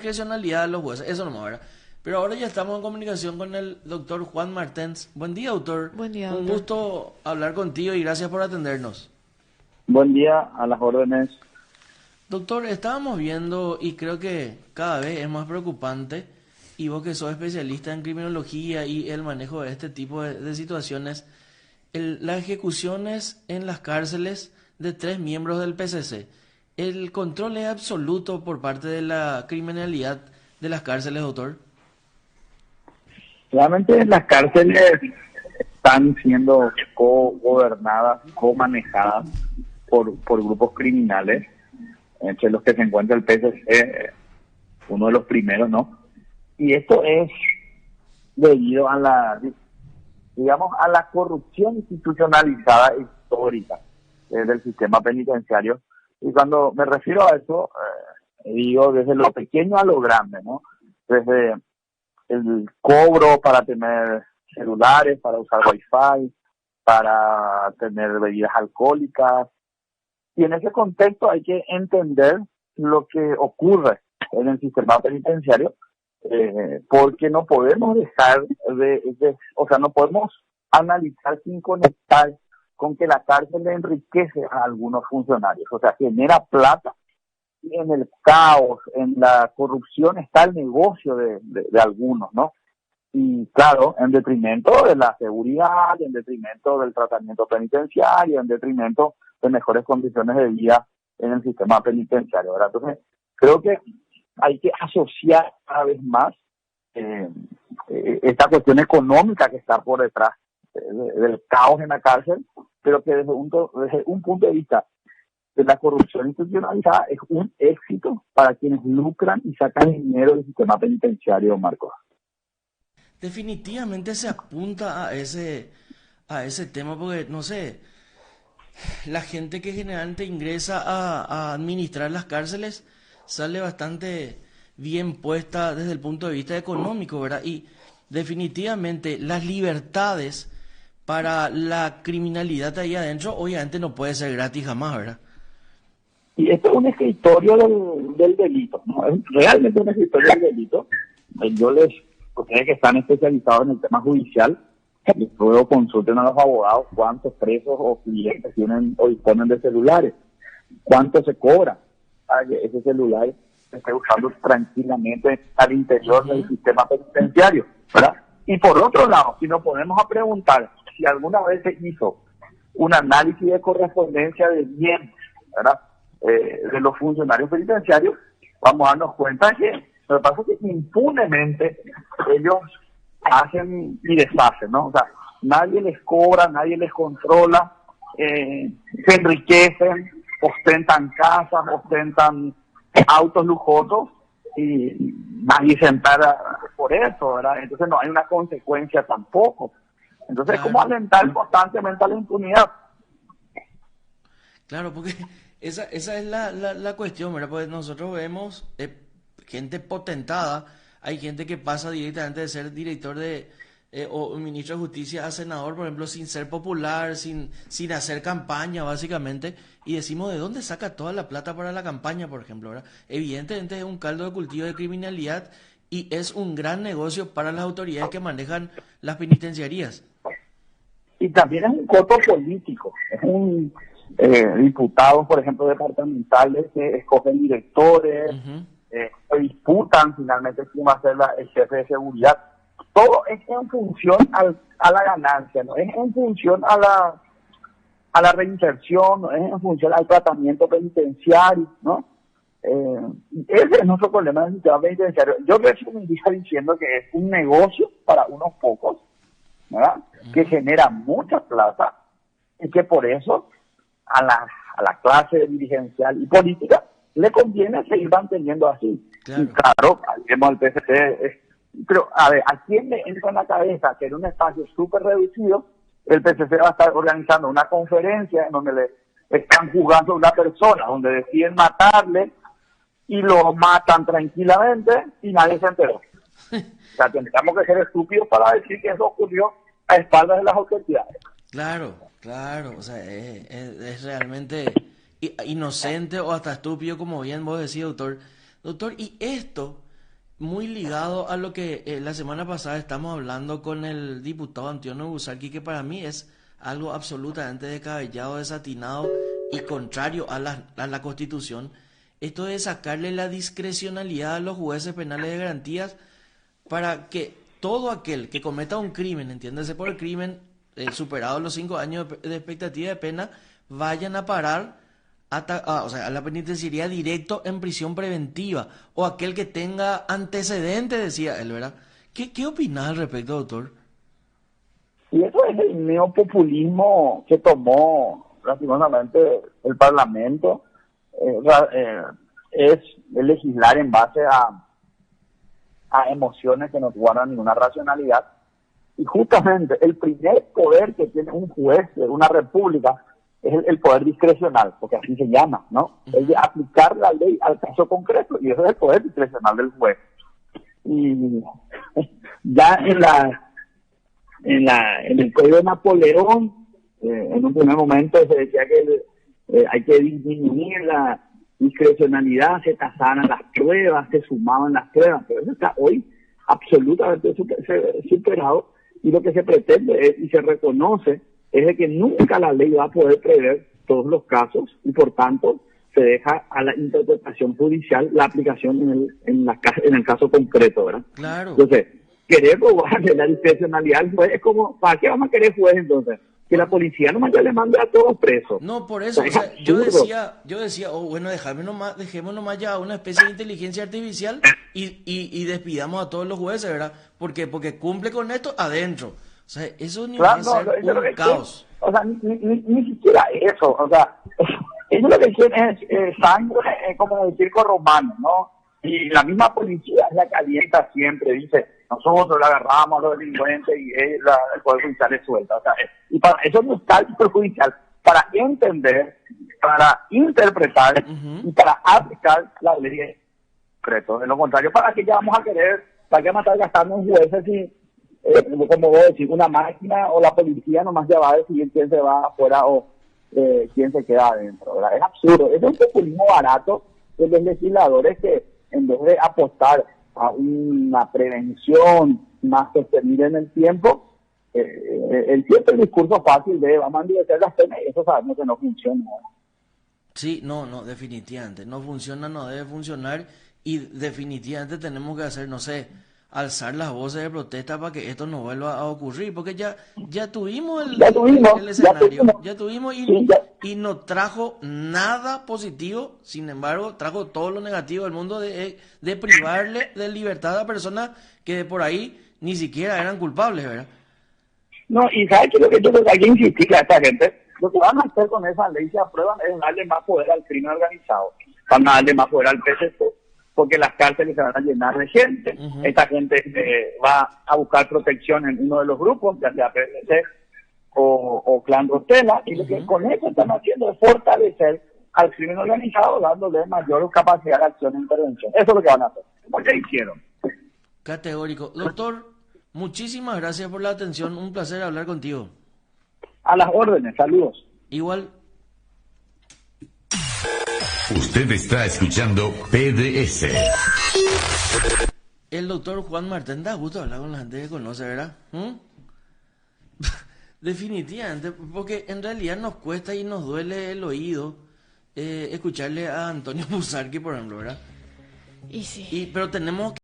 discrecionalidad de los jueces, eso no ¿verdad? Pero ahora ya estamos en comunicación con el doctor Juan Martens. Buen día, doctor. Buen día, Un doctor. gusto hablar contigo y gracias por atendernos. Buen día, a las órdenes. Doctor, estábamos viendo y creo que cada vez es más preocupante, y vos que sos especialista en criminología y el manejo de este tipo de situaciones, las ejecuciones en las cárceles de 3 miembros del PCC. ¿El control es absoluto por parte de la criminalidad de las cárceles, doctor? Realmente las cárceles están siendo co-gobernadas, co-manejadas por grupos criminales, entre los que se encuentra el PSC, uno de los primeros, ¿no? Y esto es debido a a la corrupción institucionalizada histórica del sistema penitenciario. Y cuando me refiero a eso, digo desde lo pequeño a lo grande, ¿no? Desde el cobro para tener celulares, para usar wifi, para tener bebidas alcohólicas. Y en ese contexto hay que entender lo que ocurre en el sistema penitenciario, porque no podemos no podemos analizar sin conectar con que la cárcel le enriquece a algunos funcionarios, o sea, genera plata, y en el caos, en la corrupción está el negocio de algunos, ¿no? Y claro, en detrimento de la seguridad, en detrimento del tratamiento penitenciario, en detrimento de mejores condiciones de vida en el sistema penitenciario, ¿verdad? Entonces, creo que hay que asociar cada vez más esta cuestión económica que está por detrás del caos en la cárcel, pero que desde un punto de vista de la corrupción institucionalizada es un éxito para quienes lucran y sacan dinero del sistema penitenciario, Marcos. Definitivamente se apunta a ese tema porque, no sé, la gente que generalmente ingresa a administrar las cárceles sale bastante bien puesta desde el punto de vista económico, ¿verdad? Y definitivamente las libertades para la criminalidad ahí adentro obviamente no puede ser gratis jamás, ¿verdad? Y esto es un escritorio del delito, ¿no? Es realmente un escritorio del delito. Ustedes que están especializados en el tema judicial, luego consulten a los abogados cuántos presos o clientes tienen o disponen de celulares, cuánto se cobra para que ese celular se esté usando tranquilamente al interior del sistema penitenciario, ¿verdad? Y por otro lado, si nos ponemos a preguntar si alguna vez se hizo un análisis de correspondencia de bienes, ¿verdad? De los funcionarios penitenciarios, vamos a darnos cuenta que lo que pasa es que impunemente ellos hacen y deshacen, ¿no? O sea, nadie les cobra, nadie les controla, se enriquecen, ostentan casas, ostentan autos lujosos y nadie se entera por eso, ¿verdad? Entonces no hay una consecuencia tampoco. Entonces es como Claro. alentar constantemente a la impunidad. Claro, porque esa es la cuestión, ¿verdad? Pues nosotros vemos gente potentada, hay gente que pasa directamente de ser director o ministro de Justicia a senador, por ejemplo, sin ser popular, sin hacer campaña, básicamente, y decimos, ¿de dónde saca toda la plata para la campaña, por ejemplo, ¿verdad? Evidentemente es un caldo de cultivo de criminalidad y es un gran negocio para las autoridades que manejan las penitenciarías. Y también es un costo político, es un diputados, por ejemplo, departamentales que escogen directores, Ujú. se disputan finalmente quién va a ser el jefe de seguridad. Todo es en función a la ganancia, no es en función a la reinserción, no es en función al tratamiento penitenciario, ¿no? Ese es nuestro problema del sistema penitenciario. Yo resumiría diciendo que es un negocio para unos pocos, ¿verdad? Que genera mucha plata y que por eso a la clase dirigencial y política le conviene seguir manteniendo así. Y Claro. claro, vemos al PSC, pero a ver, ¿a quién le entra en la cabeza que en un espacio súper reducido el PSC va a estar organizando una conferencia en donde le están juzgando a una persona, donde deciden matarle y lo matan tranquilamente y nadie se enteró? O sea, tendríamos que ser estúpidos para decir que eso ocurrió a espaldas de las autoridades. Claro, claro, o sea, es realmente inocente o hasta estúpido, como bien vos decís, doctor. Doctor, y esto muy ligado a lo que la semana pasada estamos hablando con el diputado Antonio Busarqui, que para mí es algo absolutamente descabellado, desatinado y contrario a la Constitución. Esto de sacarle la discrecionalidad a los jueces penales de garantías para que todo aquel que cometa un crimen, entiéndase por el crimen, superado los 5 años de expectativa de pena, vayan a parar o sea, a la penitenciaría directo en prisión preventiva, o aquel que tenga antecedentes, decía él, ¿verdad? ¿Qué opinás al respecto, doctor? Y eso es el neopopulismo que tomó lastimosamente el Parlamento, es legislar en base a emociones que no guardan ninguna racionalidad. Y justamente el primer poder que tiene un juez de una república es el poder discrecional, porque así se llama, ¿no? Es de aplicar la ley al caso concreto, y eso es el poder discrecional del juez. Y ya en el Código de Napoleón, en un primer momento se decía que hay que disminuir la discrecionalidad, se tasaban las pruebas, se sumaban las pruebas, pero eso está hoy absolutamente superado, y lo que se pretende y se reconoce es de que nunca la ley va a poder prever todos los casos, y por tanto se deja a la interpretación judicial la aplicación en el caso concreto, ¿verdad? Claro. Entonces, querer robarle la discrecionalidad al juez es como, ¿para qué vamos a querer juez entonces? Que la policía nomás ya le mande a todos presos. No, por eso, o sea, yo decía, bueno, dejemos nomás ya una especie de inteligencia artificial y despidamos a todos los jueces, ¿verdad? Porque cumple con esto adentro. O sea, eso ni va a ser un caos. O sea, ni siquiera eso, o sea, ellos lo que quieren es sangre, como en el circo romano, ¿no? Y la misma policía es la que alienta siempre, dice, nosotros le agarramos a los delincuentes y el Poder Judicial es suelta. O sea, y para eso no está el Poder Judicial, para entender, para interpretar y para aplicar la ley concreto. De lo contrario, ¿para qué ya vamos a querer, para qué vamos a estar gastando en jueces si, como vos decís, una máquina o la policía nomás ya va a decidir quién se va afuera o quién se queda adentro, ¿verdad? Es absurdo, es un populismo barato de los legisladores que, en vez de apostar a una prevención más sostenida en el tiempo, el discurso fácil de vamos a endurecer las penas, y eso sabemos que no funciona. Sí, no, definitivamente, no funciona, no debe funcionar, y definitivamente tenemos que hacer, no sé, alzar las voces de protesta para que esto no vuelva a ocurrir, porque ya tuvimos el escenario, ya tuvimos y no trajo nada positivo, sin embargo, trajo todo lo negativo del mundo de privarle de libertad a personas que de por ahí ni siquiera eran culpables, ¿verdad? No, y ¿sabes qué es lo que yo creo que hay que insistirle a esta gente? Lo que van a hacer con esa ley, si aprueban, es darle más poder al crimen organizado, van a darle más poder al PSC, porque las cárceles se van a llenar de gente. Esta gente va a buscar protección en uno de los grupos, ya sea PSC o Clan Rostela, y lo que con eso están haciendo es fortalecer al crimen organizado, dándole mayor capacidad de acción e intervención. Eso es lo que van a hacer, como ya hicieron. Categórico. Doctor, muchísimas gracias por la atención, un placer hablar contigo. A las órdenes, saludos. Igual. Usted está escuchando PDS. El doctor Juan Martín, da gusto hablar con la gente que conoce, ¿verdad? Definitivamente, porque en realidad nos cuesta y nos duele el oído escucharle a Antonio Busarqui, por ejemplo, ¿verdad? Y sí. Pero tenemos que